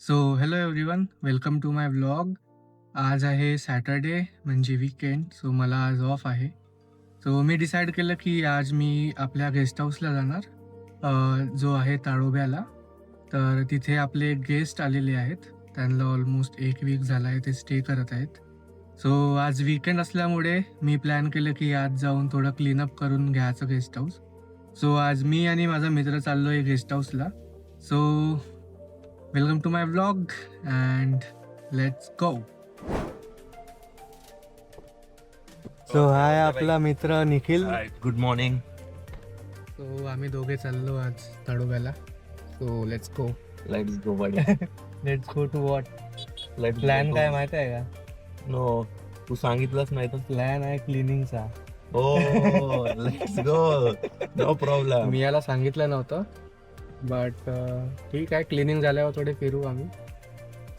So hello everyone, welcome to my vlog. आज आहे Saturday म्हणजे वीकेंड. सो मला आज ऑफ आहे. सो मी डिसाईड केलं की आज मी आपल्या गेस्ट हाऊसला जाणार, जो आहे ताडोब्याला. तर तिथे आपले गेस्ट आलेले आहेत. त्यांना ऑलमोस्ट 1 वीक झाला आहे ते स्टे करत आहेत. सो आज वीकेंड असल्यामुळे मी प्लॅन केलं की आज जाऊन थोडं क्लीनअप करून घ्यायचं गेस्ट हाऊस. सो आज मी आणि माझा मित्र चाललो आहे गेस्ट हाऊसला. So welcome to my vlog and let's go. So hi आपला मित्र निखिल. Good morning. सो आम्ही दोघे चाललो आज ताडोब्याला. So let's go. Let's go buddy. Let's go to what? Let's plan काय माहिती आहे का? नो, तू सांगितलंच नाही तर. प्लॅन आहे क्लिनिंगचा. ओ लेट्स गो, नो प्रॉब्लेम. मी याला सांगितलं नव्हतं, बट ठीक आहे, क्लिनिंग झाल्यावर थोडे फिरू आम्ही.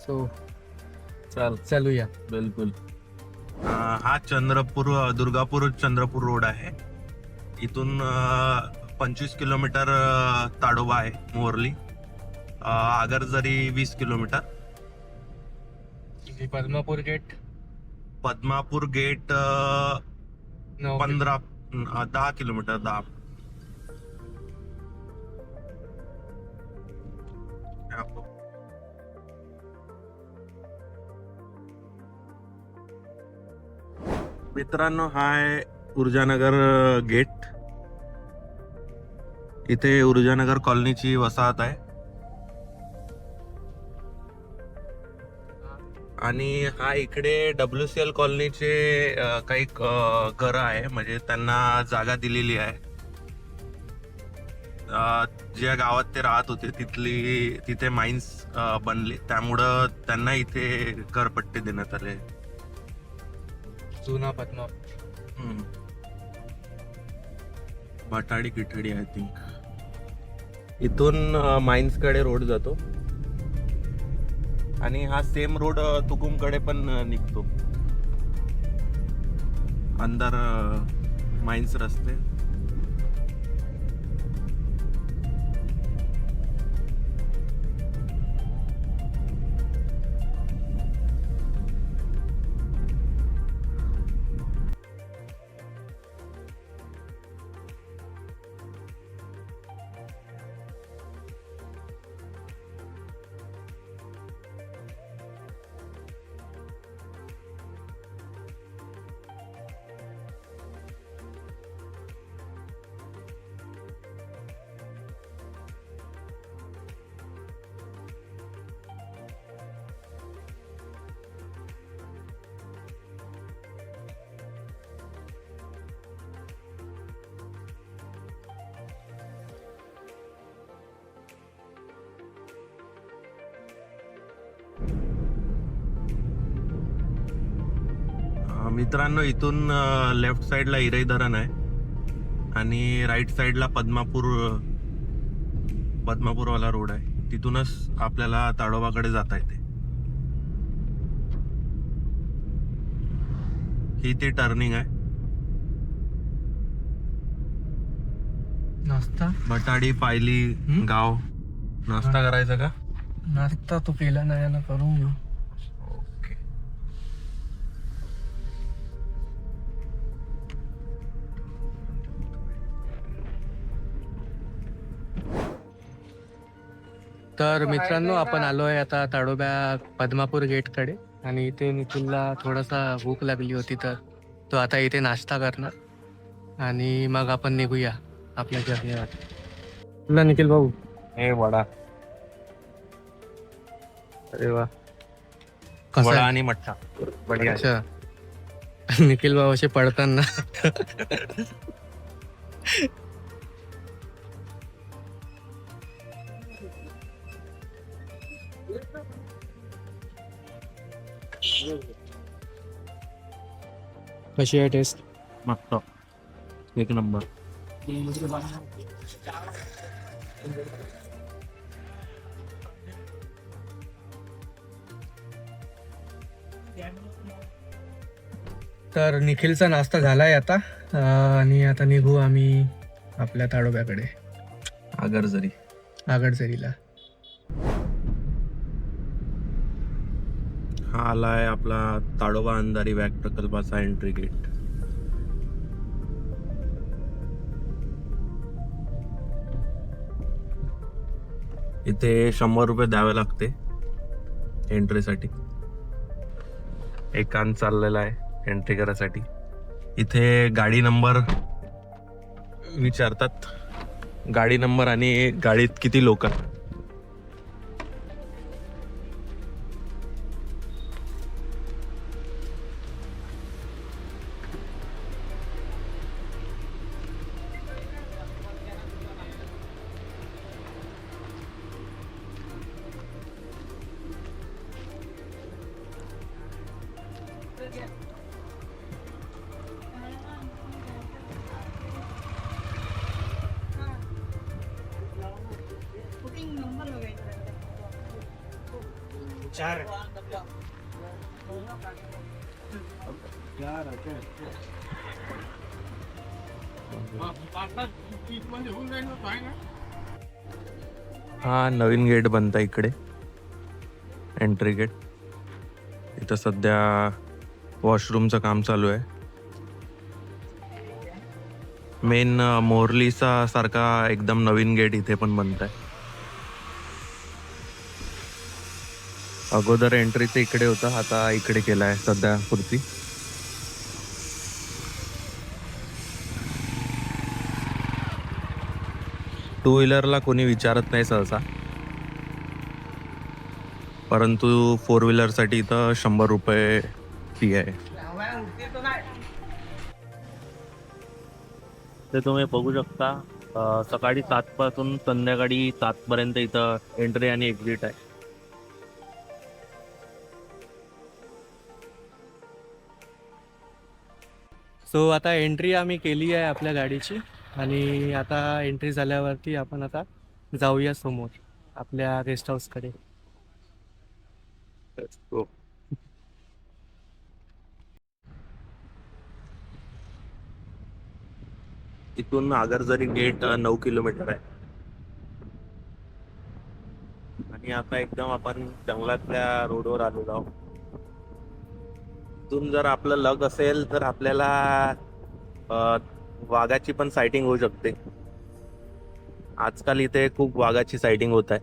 सो चल चलूया. बिलकुल. हा दुर्गापूर चंद्रपूर रोड आहे. इथून 25 किलोमीटर ताडोबा आहे Morli. Agarzari 20 kilometre. Padmapur gate Padmapur gate 10 kilometre. 10. मित्रांनो, हा आहे ऊर्जानगर गेट. इथे ऊर्जानगर कॉलनीची वसाहत आहे आणि हा इकडे WCL कॉलनीचे काही घरं आहे, म्हणजे त्यांना जागा दिलेली आहे. ज्या गावात ते राहत होते तिथे माइन्स बनले, त्यामुळं त्यांना इथे घरपट्टे देण्यात आले. जुना पद्मा. Bhatadi Kithadi I think. इथून माइन्स कडे रोड जातो आणि हा सेम रोड तुकुम कडे पण निघतो. अंदर माइन्स रस्ते. मित्रांनो, इथून लेफ्ट साइडला इरई धरण आहे आणि राईट साइडला पद्मापूरवाला रोड आहे. तिथूनच आपल्याला ताडोबाकडे जाता येते. ही ती टर्निंग आहे. नाश्ता भटाडी पायली गाव. नाश्ता करायचा का? नाश्ता तू केला नाही ना, करून घेऊ. ओके. तर मित्रांनो, आपण आलोय आता ताडोब्या पद्मापूर गेटकडे आणि इथे निखिलला थोडासा भूक लागली होती, तर तो आता इथे नाश्ता करणार आणि मग आपण निघूया आपल्या जर्नीवर. तुला निखिल भाऊ. हे वडा. अरे वा, वडा आणि मठ्ठा. बढिया. अच्छा. निखिल भाऊ असे पडताना. कशी आहे टेस्ट? मस्त, एक नंबर. तर निखिलचा नाश्ता झालाय आता, आणि आता निघू आम्ही आपल्या ताडोब्याकडे, आगरजरी. आगरजरीला. हा आलाय आपला ताडोबा अंधारी व्याघ्र प्रकल्पाचा एंट्री गेट. इथे 100 रुपये द्यावे लागते एंट्रीसाठी. एकांत चाललेला आहे एंट्री करायसाठी. इथे गाडी नंबर विचारतात, गाडी नंबर आणि गाडीत किती लोक आहेत. हा नवीन गेट बनता इकडे, एंट्री गेट. इथं सध्या वॉशरूमचं काम चालू आहे. मेन मोरलीचा सारखा एकदम नवीन गेट इथे पण बनत आहे. अगोदर एंट्रीचं इकडे होतं, आता इकडे केलं आहे सध्या पुरती. टू व्हीलरला कोणी विचारत नाही सहसा, परंतु 4 व्हीलरसाठी इथं 100 रुपये फी आहे. ते तुम्ही बघू शकता, सकाळी 7 पासून संध्याकाळी 7 पर्यंत इथं एंट्री आणि एक्झिट आहे. सो आता एंट्री आम्ही केली आहे आपल्या गाडीची आणि आता एंट्री झाल्यावरती आपण आता जाऊया समोर आपल्या गेस्ट हाऊसकडे. इथून आगरजरी गेट 9 किलोमीटर आहे. आणि आता एकदम आपण जंगलातल्या रोडवर आलेलो आहोत. इथून जर आपलं लक असेल तर आपल्याला वाघाची पण सायटिंग होऊ शकते. आजकाल इथे खूप वाघाची सायटिंग होत आहे.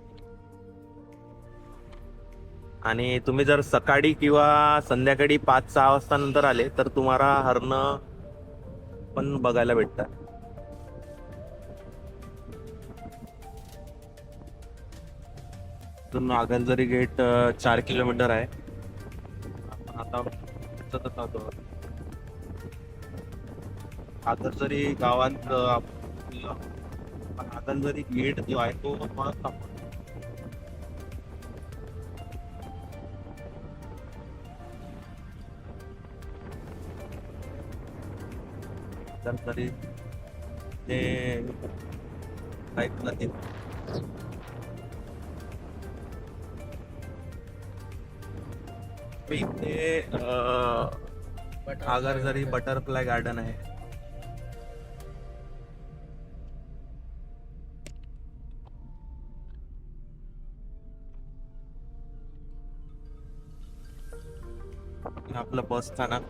आणि तुम्ही जर सकाळी किंवा संध्याकाळी 5-6 वाजता नंतर आले तर तुम्हाला हरणं पण बघायला भेटतात. इथून आगरजरी गेट 4 किलोमीटर आहे. आपण आता सतत आहोत. आगरजरी गावात आगरजरी गेट जो आहे तो परत तरी ते टाईप नदी. इथे आगरजरी बटरफ्लाय गार्डन आहे. आपलं बस स्थानक.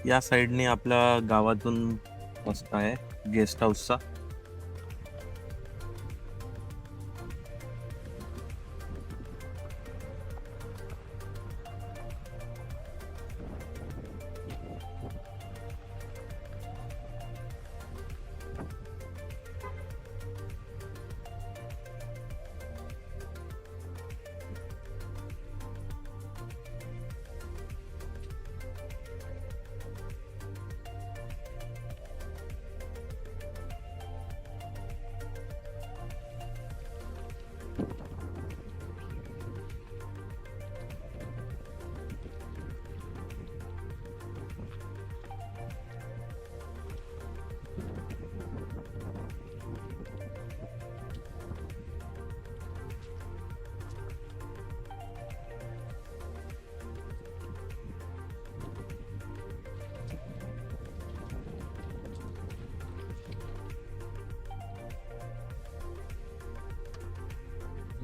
या साईडने आपल्या गावातून रस्ता आहे गेस्ट हाऊसचा.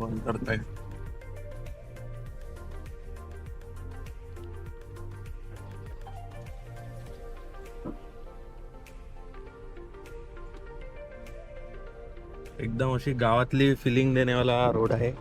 बंद करताय. एकदम अशी गावातली फिलिंग देण्यावाला रोड आहे.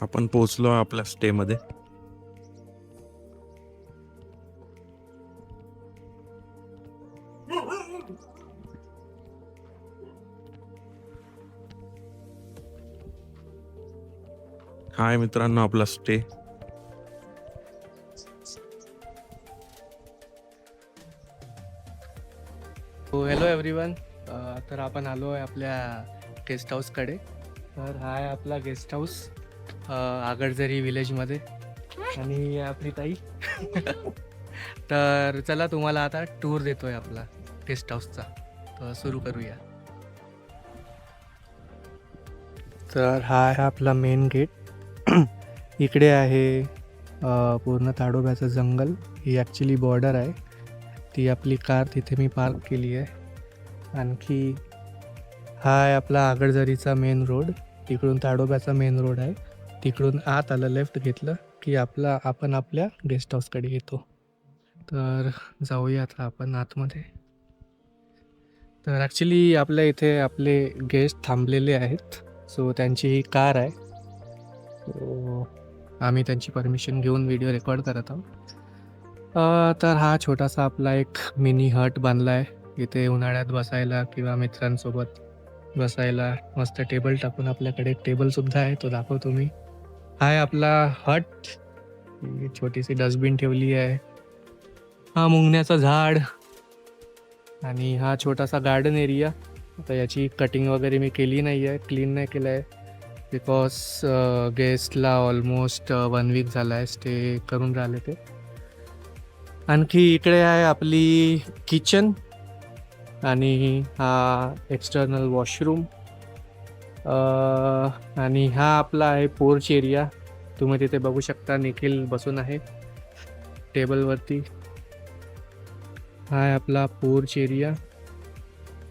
आपण पोहोचलो आपल्या स्टे मध्ये. हाय मित्रांनो, आपला स्टे. हो, हॅलो एव्हरीवन. तर आपण आलो आहे आपल्या गेस्ट हाऊसकडे. तर हा आहे आपला गेस्ट हाऊस आगरजरी विलेजमध्ये, आणि ही आहे आपली ताई. तर चला, तुम्हाला आता टूर देतोय आपला गेस्ट हाऊसचा. तर सुरू करूया. तर हा आहे आपला मेन गेट. इकडे आहे पूर्ण ताडोब्याचं जंगल. ही ॲक्च्युली बॉर्डर आहे. ती आपली कार तिथे मी पार्क केली आहे. आणखी हा आहे आपला आगरजरीचा मेन रोड. तिकडून ताडोब्याचा मेन रोड आहे. तिकडून आत आलं, लेफ्ट घेतलं की आपण आपल्या गेस्ट हाऊसकडे येतो. तर जाऊया आता आपण आतमध्ये. तर ॲक्च्युली आपल्या इथे आपले गेस्ट थांबलेले आहेत. सो त्यांची ही कार आहे. सो आम्ही त्यांची परमिशन घेऊन व्हिडिओ रेकॉर्ड करत आहोत. तर हा छोटासा आपला एक मिनी हट बांधला आहे. इथे उन्हाळ्यात बसायला किंवा मित्रांसोबत बसायला मस्त टेबल टाकून, आपल्याकडे एक टेबलसुद्धा आहे, तो दाखवतो मी. हा आहे आपला हट. छोटीशी डस्टबिन ठेवली आहे. हा मुंगण्याचं झाड, आणि हा छोटासा गार्डन एरिया. आता याची कटिंग वगैरे मी केली नाही आहे, क्लीन नाही केलं आहे, बिकॉज गेस्टला ऑलमोस्ट 1 वीक झाला आहे स्टे करून राहिले ते. आणखी इकडे आहे आपली किचन, आणि हा एक्सटर्नल वॉशरूम, आणि हा आपला आहे पोर्च एरिया. तुम्ही तिथे बघू शकता, निखिल बसून आहे टेबलवरती. हा आहे आपला पोर्च एरिया.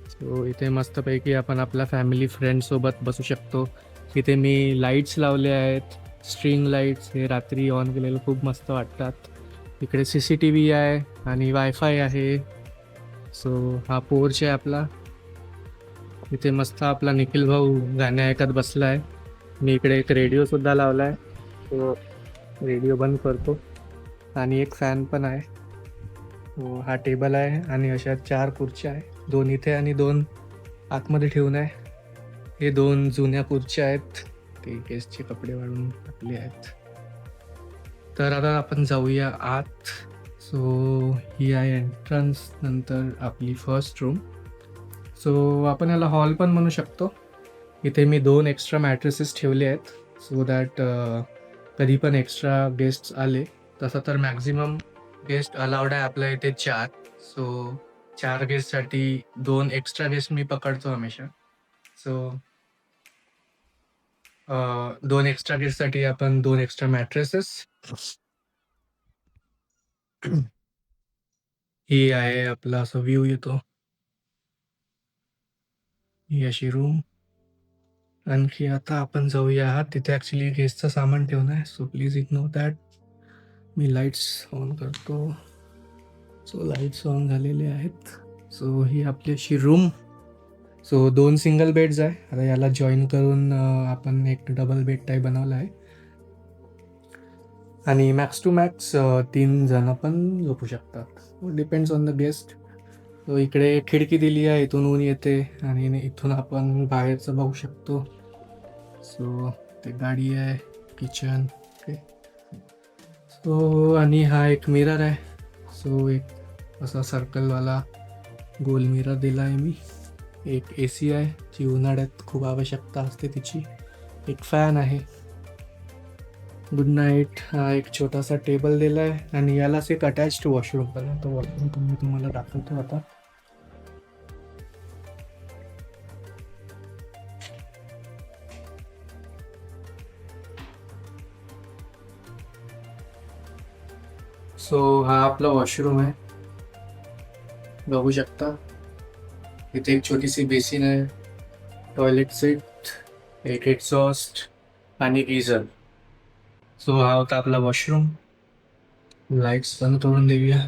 सो इथे मस्तपैकी आपण आपला फॅमिली फ्रेंडसोबत बसू शकतो. इथे मी लाईट्स लावले आहेत, स्ट्रिंग लाईट्स. हे रात्री ऑन केलेलं खूप मस्त वाटतात. इकडे CCTV आहे आणि वायफाय आहे. सो हा पोर्च आहे आपला. इथे मस्त आपला निखिल भाऊ गाणे ऐकत बसला आहे. मी इकडे एक रेडिओसुद्धा लावला आहे, तो रेडिओ बंद करतो. आणि एक फॅन पण आहे. तो हा टेबल आहे, आणि अशा 4 खुर्च्या आहे, 2 इथे आणि 2 आतमध्ये ठेवून आहे. हे 2 जुन्या खुर्च्या आहेत, ते गेस्टचे कपडे वाळून टाकले आहेत. तर आता आपण जाऊया आत. सो ही आहे एंट्रन्स, नंतर आपली फर्स्ट रूम. सो आपण याला हॉल पण म्हणू शकतो. इथे मी 2 एक्स्ट्रा मॅट्रेसेस ठेवले आहेत, सो दॅट कधी पण एक्स्ट्रा गेस्ट आले. तसं तर मॅक्झिमम गेस्ट अलाउड आहे आपल्या इथे 4. सो 4 गेस्टसाठी 2 एक्स्ट्रा गेस्ट मी पकडतो हमेशा. सो 2 एक्स्ट्रा गेस्टसाठी आपण 2 एक्स्ट्रा मॅट्रेसेस. ही आहे आपला असा व्ह्यू येतो, ही अशी रूम. आणखी आता आपण जाऊया, तिथे ॲक्च्युली गेस्टचं सामान ठेवणं आहे, so please ignore that. Me lights on करतो. सो लाईट्स ऑन झालेले आहेत. सो ही आपली अशी रूम. सो 2 सिंगल बेड्स आहे. आता याला जॉईन करून आपण एक डबल बेड टाईप बनवला आहे, आणि मॅक्स टू मॅक्स 3 जण पण झोपू शकतात. Depends on the guest. So इकडे खिडकी दिली आहे, इथून ऊन येते, आणि इथून आपण बाहेरचं बघू शकतो. सो ते गाडी आहे, किचन. ओके. सो आणि हा एक मिरर आहे. सो एक असा सर्कलवाला गोल मिरर दिला आहे मी. एक AC आहे जी उन्हाळ्यात खूप आवश्यकता असते तिची. एक फॅन आहे. Good night. हा एक छोटासा टेबल दिला आहे आणि यालाच एक अटॅच्ड वॉशरूम पण आहे. तो वॉशरूम पण मी तुम्हाला दाखवतो आता. सो हा आपला वॉशरूम आहे, बघू शकता. इथे एक छोटीशी बेसिन आहे, टॉयलेट सीट, एक एक्झॉस्ट आणि गीझर. सो हा होता आपला वॉशरूम. लाईट्स पण तोडून देऊया.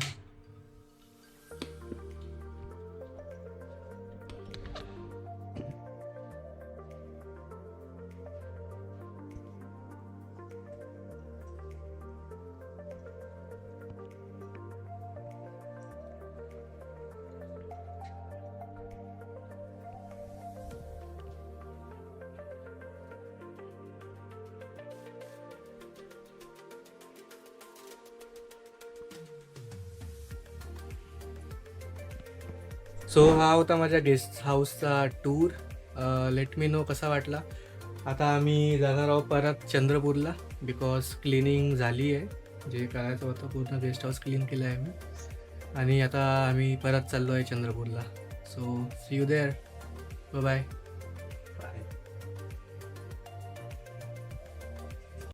सो हा होता माझ्या गेस्ट हाऊसचा टूर. लेट मी नो कसा वाटला. आता आम्ही जाणार आहोत परत चंद्रपूरला, बिकॉज क्लिनिंग झाली आहे. जे करायचं होतं पूर्ण गेस्ट हाऊस क्लीन केलं आहे मी. आणि आता आम्ही परत चाललो आहे चंद्रपूरला. So see you there. Bye bye.